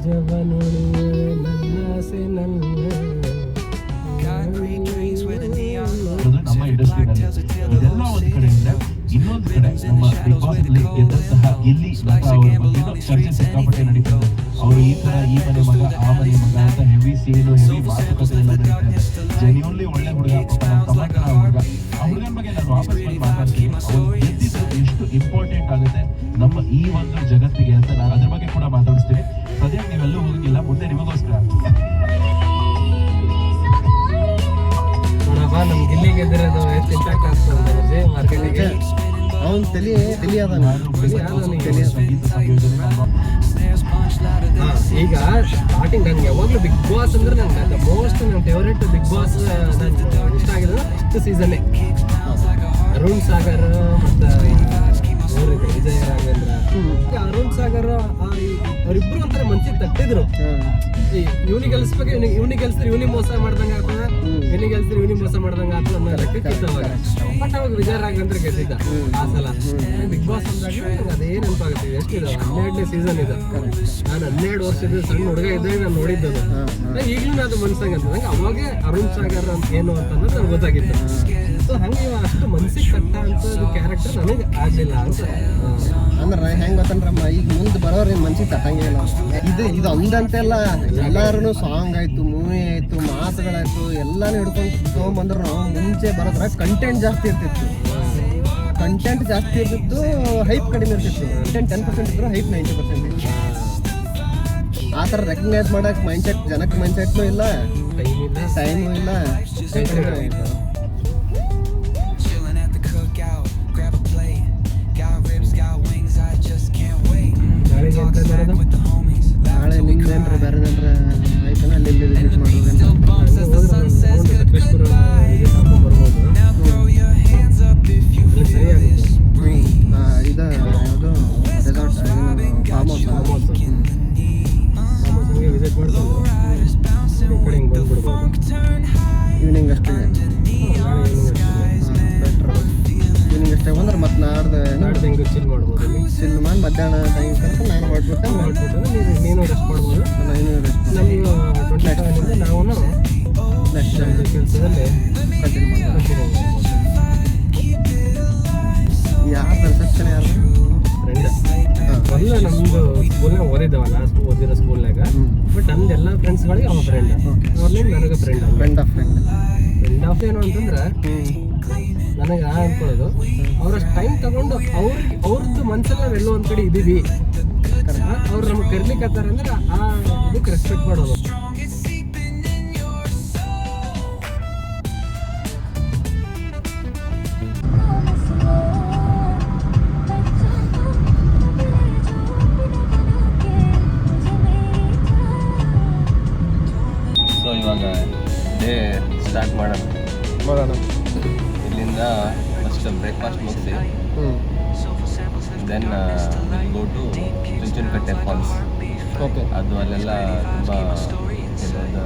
ನಮ್ಮ ಇಂಡಸ್ಟ್ರಿನಲ್ಲಿ ಇದೆಲ್ಲ ಒಂದು ಕಡೆ ಇದ್ರೆ ಇನ್ನೊಂದು ಕಡೆ ನಮ್ಮ ಬಿಗ್ ಬಾಸ್ ಅಲ್ಲಿ ಗೆದ್ದಂತಹ ಇಲ್ಲಿ ಲತಾ ಅವರ ಬಗ್ಗೆನೂ ಚರ್ಚೆ ಸಿಕ್ಕಾಪಟ್ಟೆ ನಡೀತದೆ. ಅವರು ಈ ತರ ಈ ಮನೆ ಮಗ ಆ ಮನೆ ಮಗ ಅಂತ ಹೆವಿ ಸೀನು ಹೆವಿ ಮಾತುಕತೆ ಎಲ್ಲ ನಡೀತಾರೆ. ಜೆನ್ಯೂನ್ಲಿ ಒಳ್ಳೆ ಹುಡುಗ, ನಮ್ಮ ತಮ್ಮನ ಹುಡುಗ. ಆ ಹುಡುಗನ ಬಗ್ಗೆ ನಾನು ವಾಪಸ್ ಬಂದು ಮಾತಾಡ್ತೀನಿ. ಅವ್ರು ಗೆದ್ದಿದ್ದು ಎಷ್ಟು ಇಂಪಾರ್ಟೆಂಟ್ ಆಗುತ್ತೆ ನಮ್ಮ ಈ ಒಂದು ಜಗತ್ತಿಗೆ ಅಂತ ನಾನು ಅದ್ರ ಬಗ್ಗೆ ಕೂಡ ಮಾತಾಡಿಸ್ತೀನಿ. ಸದ್ಯಕ್ಕೆ ನೀವೆಲ್ಲೂ ಹೋಗಿಲ್ಲ, ಮುಂದೆ ನಿಮಗೋಸ್ಕರ ನಮ್ ಗಿಲ್ಲಿ ಗೆದ್ದಿರೋದು ಎಷ್ಟು ಇಂಪ್ಯಾಕ್ಟ್ ಆಗ್ತದೆ ಮಾರ್ಕೆಟಿಗೆ. ಅವ್ನು ತಲೆ ಈಗ ಸ್ಟಾರ್ಟಿಂಗ್ ನಂಗೆ ಯಾವಾಗಲೂ ಬಿಗ್ ಬಾಸ್ ಅಂದ್ರೆ ನಂಗೆ ಮೋಸ್ಟ್ ನನ್ನ ಫೇವ್ರೇಟ್ ಬಿಗ್ ಬಾಸ್ ನಂಗೆ ಇಷ್ಟ ಆಗಿರೋದು ಫಸ್ಟ್ ಸೀಸನ್ನೇ. ಅರುಣ್ ಸಾಗರ್ ಮತ್ತು ವಿಜಯ ರಾಘವೇಂದ್ರ. ಅರುಣ್ ಸಾಗರ್ ಅವರಿಬ್ರು ಒಂಥರ ಮನ್ಸಿಗೆ ತಟ್ಟಿದ್ರು. ಇವ್ನಿಗೆ ಗೆಲ್ಸ್ಬೇಕು, ಇವ್ನಿಗೆ ಗೆಲ್ಸಿದ್ರೆ ಇವ್ನಿಗೆ ಮೋಸ ಮಾಡ್ದಂಗೆ ಆಗ್ತದೆ, ಇವ್ನಿಗೆ ಗೆಲ್ಸಿದ್ರೆ ಇವ್ನಿಗೆ ಮೋಸ ಮಾಡ್ದಂಗೆ ಆಗ್ತದೆ ಅನ್ನೋ ಲೆಕ್ಕಕ್ಕಿತ್ತು ಅವಾಗ. ಬಟ್ ಅವಾಗ ವಿಜಯ ರಾಘವೇಂದ್ರ ಗೆದ್ದಿದ್ದ ಆ ಸಲ. ಬಿಗ್ ಬಾಸ್ ಅಂದಾಗ ನಂಗೆ ಅದೇ ನೆನಪಾಗುತ್ತೆ. ಎಷ್ಟಿದೆ 12ನೇ ಸೀಸನ್ ಇದೆ. ನಾನು 12 ವರ್ಷದ ಸಣ್ಣ ಹುಡುಗ ಇದ್ದಾಗ ನಾನು ನೋಡಿದ್ದದು. ಈಗಲೂ ಅದು ಮನ್ಸಂಗೆ ಅಂತ ನಂಗೆ ಅವಾಗೇ ಅರುಣ್ ಸಾಗರ್ ಅಂತ ಏನು ಅಂತ ಅನ್ನೋದು ನನಗೆ ಗೊತ್ತಾಗಿತ್ತು. ಸೊ ಹಂಗೆ ಅಷ್ಟು ಮನ್ಸಿಗೆ ಕಟ್ಟ ಅಂತ ಕ್ಯಾರೆಕ್ಟರ್ ನನಗೆ ಆಗಲಿಲ್ಲ ಅಂತ. ಅಂದ್ರೆ ಹೆಂಗೆ ಗೊತ್ತಂದ್ರಮ್ಮ, ಈಗ ಮುಂದೆ ಬರೋರು ಮನ್ಸಿಗೆ ತಟ್ಟಂಗೆ ಇಲ್ಲ. ಇದು ಒಂದಂತೆಲ್ಲ ಎಲ್ಲಾರು ಸಾಂಗ್ ಆಯ್ತು, ಮೂವಿ ಆಯ್ತು, ಮಾತುಗಳಾಯ್ತು ಎಲ್ಲಾನು ಹಿಡ್ಕೊಂಡು ತೊಗೊಂಬಂದ್ರು ಮುಂಚೆ ಬರೋದ್ರ ಕಂಟೆಂಟ್ ಜಾಸ್ತಿ ಇರ್ತಿತ್ತು. ಕಂಟೆಂಟ್ ಜಾಸ್ತಿ ಇರ್ತಿತ್ತು, ಹೈಪ್ ಕಡಿಮೆ ಇರ್ತಿತ್ತು. ಕಂಟೆಂಟ್ 10% ಇದ್ರು, ಹೈಪ್ 90% ಇತ್ತು. ಆ ಥರ ರೆಕಗ್ನೈಸ್ ಮಾಡಕ್ಕೆ ಮೈಂಡ್ಸೆಟ್ ಜನಕ್ಕೆ ಮೈಂಡ್ಸೆಟ್ನೂ ಇಲ್ಲ, ಟೈಮು ಇಲ್ಲ. ನಾಳೆ ನಿಮ್ದೇನ್ರಿ ಬೇರೆದೇನ್ರ ಆಯ್ತಾನ ಅಲ್ಲಿ ವಿಸಿಟ್ ಮಾಡೋದು ಇದು ಯಾವುದು ರೆಸಾರ್ಟ್ ಫಾರ್ಮ್ ಹೌಸ್ ವಿಸಿಟ್ ಮಾಡ್ಬೋದು. ಈವ್ನಿಂಗ್ ಅಷ್ಟೇ ಈವ್ನಿಂಗ್ ಅಷ್ಟೇ ಬಂದ್ರೆ ಮತ್ತೆ ನಾಡ್ದು ಹೆಂಗೆ ಚಿಲ್ ಮಾಡ್ಬೋದು. ಚಿಲ್ ಮಾಡಿ ಮಧ್ಯಾಹ್ನ ಟೈಮ್ ತನಕ ನಾನು ಹೊರಟ್ಬಿಟ್ಟು ನೀನು ರೆಸ್ಟ್ ಮಾಡ್ಬೋದು. ನಮಗೆ 27 ನಾವು ನೆಕ್ಸ್ಟ್ ಕೆಲಸದಲ್ಲಿ ಕಂಟಿನ್ಯೂ ಮಾಡ್ಬೋದು. ಯಾರು ರಿಸೆಪ್ಷನ್ ಯಾರು ಫ್ರೆಂಡ್ ಎಲ್ಲ ನಮ್ಮದು ಸ್ಕೂಲ್ನಾಗ ಓದಿದ್ದಾವಲ್ಲ, ಓದಿರೋ ಸ್ಕೂಲ್ನಾಗ. ಬಟ್ ನಮ್ದು ಎಲ್ಲ ಫ್ರೆಂಡ್ಸ್ಗಳಿಗೆ ಅವ ಫ್ರೆಂಡ್, ಅವ್ರನ್ನ ನನಗೆ ಫ್ರೆಂಡ್ ಆಫ್ ಏನು ಅಂತಂದ್ರೆ ನನಗೆ ಅನ್ಕೊಳ್ಳೋದು ಅವ್ರಷ್ಟು ಟೈಮ್ ತಗೊಂಡು ಅವ್ರದ್ದು ಮನ್ಸಲ್ಲಿ ನಾವೆಲ್ಲೋ ಒಂದು ಕಡೆ ಇದ್ದೀವಿ, ಅವ್ರು ನಮ್ಗೆ ಕರ್ಲಿಕ್ಕೆ ಅಂದ್ರೆ ಆ ಇದಕ್ಕೆ ರೆಸ್ಪೆಕ್ಟ್ ಮಾಡೋದು. ಸೊ ಇವಾಗ ಡೇ ಸ್ಟಾರ್ಟ್ ಮಾಡೋಣ. ಇಲ್ಲಿಂದ ಫಸ್ಟ್ ಬ್ರೇಕ್ಫಾಸ್ಟ್ ಮುಗಿಸಿ then go to Chunchanakatte falls. ಅದು ಅಲ್ಲೆಲ್ಲ ತುಂಬ ಕೆಲವೊಂದು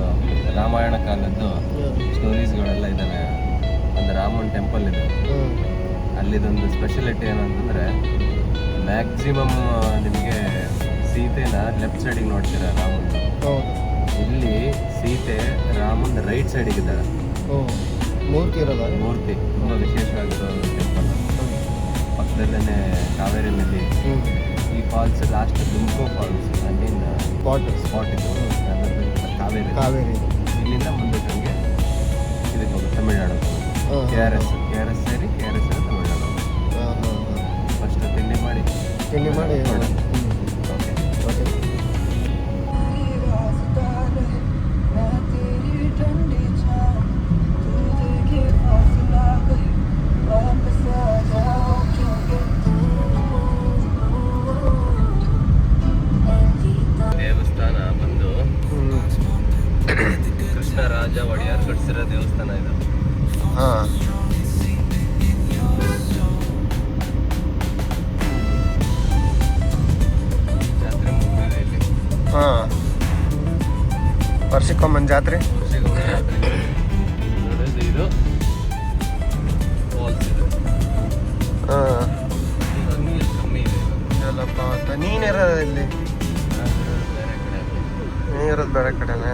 ರಾಮಾಯಣ ಕಾಲದ್ದು ಸ್ಟೋರೀಸ್ಗಳೆಲ್ಲ ಇದ್ದಾವೆ. ಒಂದು ರಾಮನ ಟೆಂಪಲ್ ಇದೆ, ಅಲ್ಲಿದೊಂದು ಸ್ಪೆಷಾಲಿಟಿ ಏನಂತಂದರೆ ಮ್ಯಾಕ್ಸಿಮಮ್ ನಿಮಗೆ ಸೀತೆನ ಲೆಫ್ಟ್ ಸೈಡಿಗೆ ನೋಡ್ತೀರ ರಾಮನ. ಇಲ್ಲಿ ಸೀತೆ ರಾಮನ್ ರೈಟ್ ಸೈಡಿಗಿದ್ದಾರೆ. ಮೂರ್ತಿ ತುಂಬ ವಿಶೇಷವಾಗಿರೋ ಟೆಂಪಲ್. ಪಕ್ಕದಲ್ಲೇ ಕಾವೇರಿ ನದಿ. ಈ ಫಾಲ್ಸ್ ಲಾಸ್ಟ್ ದುಮ್ಕೋ ಫಾಲ್ಸ್ ಅಲ್ಲಿಂದ ಸ್ಪಾಟ್ ಇದು ಕಾವೇರಿ. ಇಲ್ಲಿಂದ ಮುಂದೆ ನಮಗೆ ಇದಕ್ಕೆ ಹೋಗೋದು ತಮಿಳ್ನಾಡು. KRS ಸೇರಿ KRS ತಮಿಳ್ನಾಡು. ಫಸ್ಟ್ ತಿಂಡಿ ಮಾಡಿ ಓಕೆ. ದೇವಸ್ಥಾನ ಬಂದು ಕೃಷ್ಣರಾಜ ಒಡೆಯರ್ ಕಟ್ಸಿರೋ ದೇವಸ್ಥಾನ ಇದು. ಜಾತ್ರೆ ಮುಗಿದಿದೆ ಇಲ್ಲಿ. ವರ್ಷಕ್ಕೊಮ್ಮೆ ಜಾತ್ರೆ. ನೋಡೋದು ಇದು ಫಾಲ್ಸ್ ಇದೆ. ನೀರು ಕಮ್ಮಿ ಇದೆ. ನೀನಿರೋದು ಇಲ್ಲಿ ಬೇರೆ ಕಡೆ ನೀ ಇರೋದು ಬೇರೆ ಕಡೆನೇ